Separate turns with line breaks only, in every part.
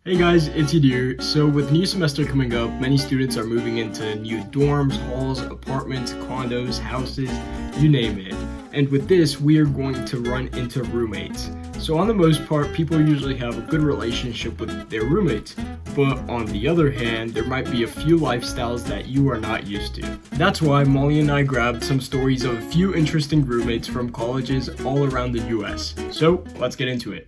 Hey guys, it's Yadir. So with new semester coming up, many students are moving into new dorms, halls, apartments, condos, houses, you name it. And with this, we are going to run into roommates. So on the most part, people usually have a good relationship with their roommates. But on the other hand, there might be a few lifestyles that you are not used to. That's why Molly and I grabbed some stories of a few interesting roommates from colleges all around the US. So let's get into it.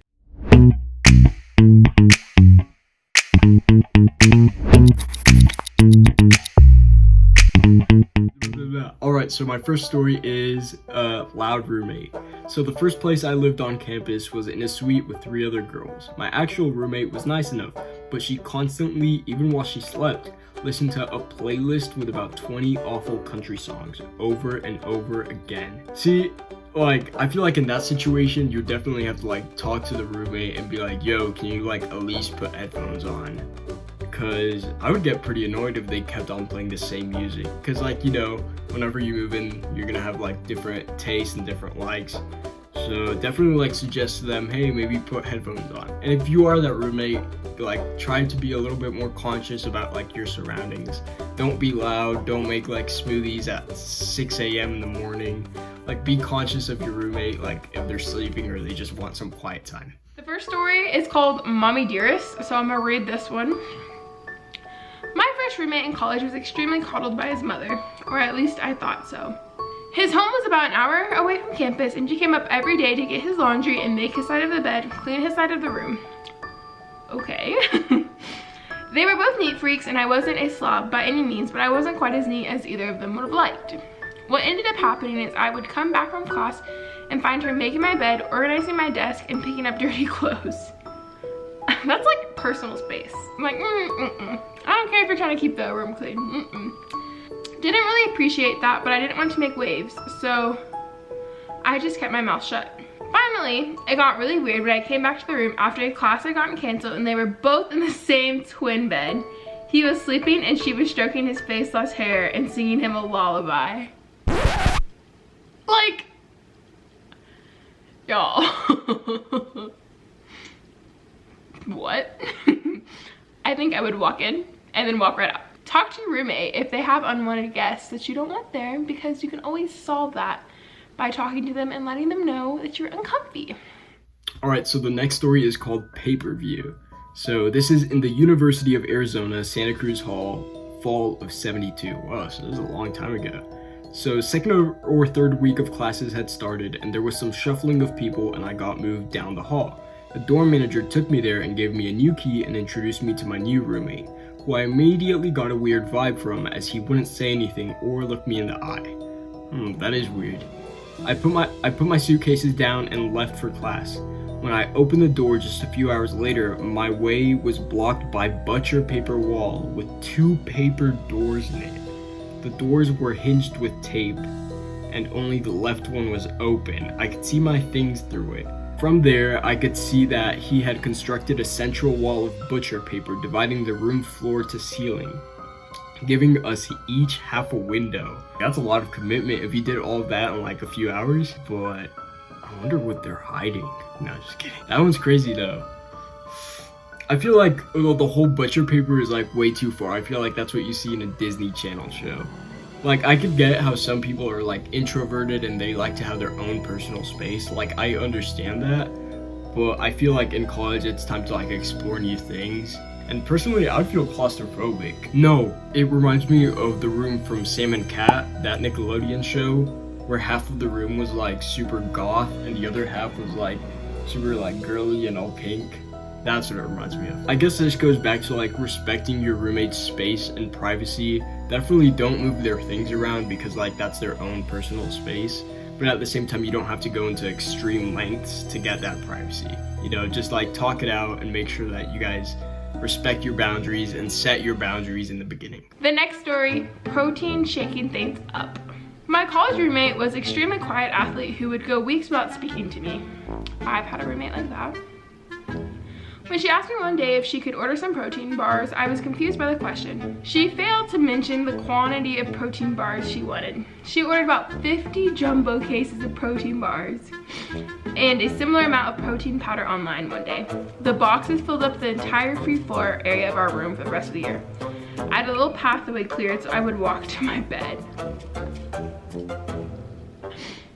Alright, so my first story is a loud roommate. So the first place I lived on campus was in a suite with 3 other girls. My actual roommate was nice enough, but she constantly, even while she slept, listened to a playlist with about 20 awful country songs over and over again. See, I feel like in that situation, you definitely have to talk to the roommate and be like, yo, can you at least put headphones on? Because I would get pretty annoyed if they kept on playing the same music. Because whenever you move in, you're gonna have different tastes and different likes. So definitely suggest to them, hey, maybe put headphones on. And if you are that roommate, try to be a little bit more conscious about your surroundings. Don't be loud, don't make smoothies at 6 a.m. in the morning. Be conscious of your roommate, if they're sleeping or they just want some quiet time.
The first story is called Mommy Dearest, so I'm gonna read this one. My first roommate in college was extremely coddled by his mother, or at least I thought so. His home was about an hour away from campus, and she came up every day to get his laundry and make his side of the bed, clean his side of the room. Okay. They were both neat freaks, and I wasn't a slob by any means, but I wasn't quite as neat as either of them would have liked. What ended up happening is I would come back from class and find her making my bed, organizing my desk, and picking up dirty clothes. That's personal space. I'm I don't care if you're trying to keep the room clean. Didn't really appreciate that, but I didn't want to make waves, so I just kept my mouth shut. Finally, it got really weird when I came back to the room after a class had gotten canceled and they were both in the same twin bed. He was sleeping and she was stroking his faceless hair and singing him a lullaby. Y'all. What? I think I would walk in and then walk right out. Talk to your roommate if they have unwanted guests that you don't want there, because you can always solve that by talking to them and letting them know that you're uncomfy.
Alright, so the next story is called Pay-Per-View. So this is in the University of Arizona, Santa Cruz Hall, fall of '72. Wow, so this is a long time ago. So second or third week of classes had started and there was some shuffling of people and I got moved down the hall. The dorm manager took me there and gave me a new key and introduced me to my new roommate, who I immediately got a weird vibe from as he wouldn't say anything or look me in the eye. That is weird. I put my suitcases down and left for class. When I opened the door just a few hours later, my way was blocked by butcher paper wall with 2 paper doors in it. The doors were hinged with tape, and only the left one was open. I could see my things through it. From there, I could see that he had constructed a central wall of butcher paper dividing the room floor to ceiling, giving us each half a window. That's a lot of commitment if you did all of that in a few hours, but I wonder what they're hiding. No, just kidding. That one's crazy though. I feel the whole butcher paper is way too far. I feel that's what you see in a Disney Channel show. I could get how some people are introverted and they like to have their own personal space. I understand that, but I feel in college it's time to explore new things. And personally, I feel claustrophobic. No, it reminds me of the room from Sam and Cat, that Nickelodeon show, where half of the room was super goth and the other half was super girly and all pink. That's what it reminds me of. I guess this goes back to respecting your roommate's space and privacy. Definitely don't move their things around because that's their own personal space. But at the same time, you don't have to go into extreme lengths to get that privacy. Just talk it out and make sure that you guys respect your boundaries and set your boundaries in the beginning.
The next story, protein shaking things up. My college roommate was an extremely quiet athlete who would go weeks without speaking to me. I've had a roommate like that. When she asked me one day if she could order some protein bars, I was confused by the question. She failed to mention the quantity of protein bars she wanted. She ordered about 50 jumbo cases of protein bars and a similar amount of protein powder online one day. The boxes filled up the entire free floor area of our room for the rest of the year. I had a little pathway cleared so I would walk to my bed.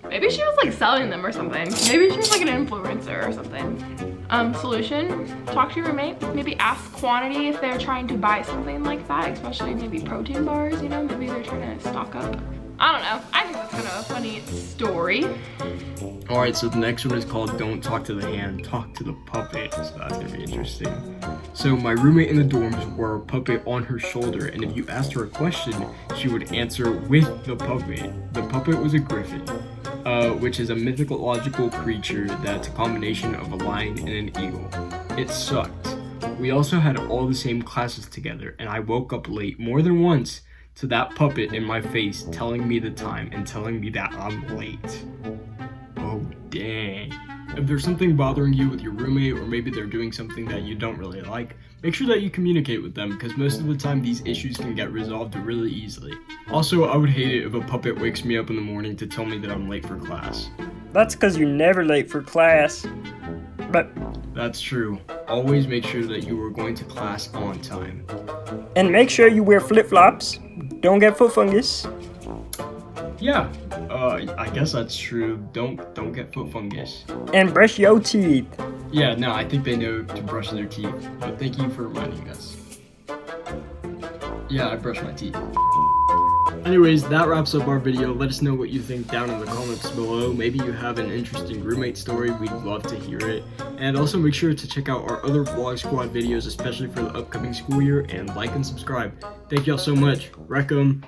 Maybe she was like selling them or something. Maybe she was like an influencer or something. Solution, talk to your roommate. Maybe ask quantity if they're trying to buy something like that, especially maybe protein bars, you know, maybe they're trying to stock up. I don't know. I think that's kind of a funny story.
Alright, so the next one is called Don't Talk to the Hand, Talk to the Puppet. So that's gonna be interesting. So my roommate in the dorms wore a puppet on her shoulder, and if you asked her a question, she would answer with the puppet. The puppet was a griffin, which is a mythological creature that's a combination of a lion and an eagle. It sucked. We also had all the same classes together, and I woke up late more than once to that puppet in my face telling me the time and telling me that I'm late. Oh, dang. If there's something bothering you with your roommate, or maybe they're doing something that you don't really like, make sure that you communicate with them, because most of the time these issues can get resolved really easily. Also, I would hate it if a puppet wakes me up in the morning to tell me that I'm late for class.
That's because you're never late for class. But
That's true. Always make sure that you are going to class on time.
and make sure you wear flip-flops. Don't get foot fungus.
Yeah, I guess that's true. Don't get foot fungus.
And brush your teeth.
Yeah, no, I think they know to brush their teeth, but thank you for reminding us. Yeah, I brush my teeth. Anyways, that wraps up our video. Let us know what you think down in the comments below. Maybe you have an interesting roommate story. We'd love to hear it. And also make sure to check out our other Vlog Squad videos, especially for the upcoming school year, and like and subscribe. Thank y'all so much. Wreck 'em.